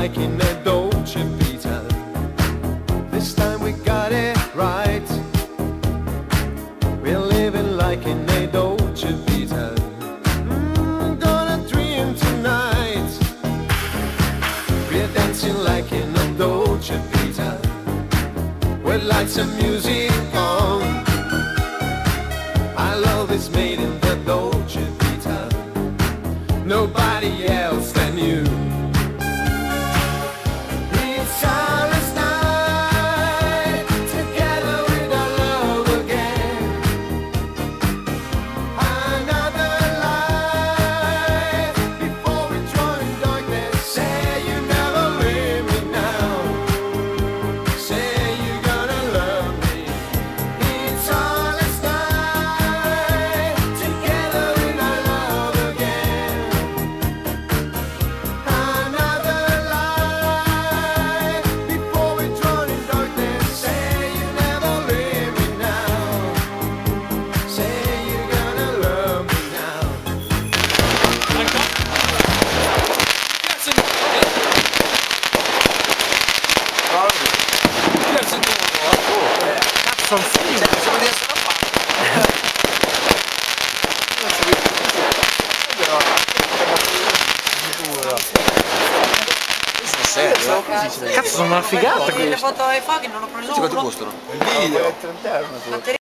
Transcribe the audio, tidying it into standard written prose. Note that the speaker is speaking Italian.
like in a Dolce Vita. This time we got it right. We're living like in a Dolce Vita. Gonna dream tonight. We're dancing like in a Dolce Vita. With lights and music on. Our love is made in the Dolce Vita. Nobody else than you. It's our last night together with our love again. Another life before we join darkness. Say you never leave me now. Say you're gonna love me. It's our last night together with our love again. Another life before we drown in darkness. Say you never leave me now. Say you're gonna love me now. Sono figli, sono di essere cazzo, sono una figata questa. Le foto ai fuochi non ho preso uno. Quanto costano? Il video. 30 euro.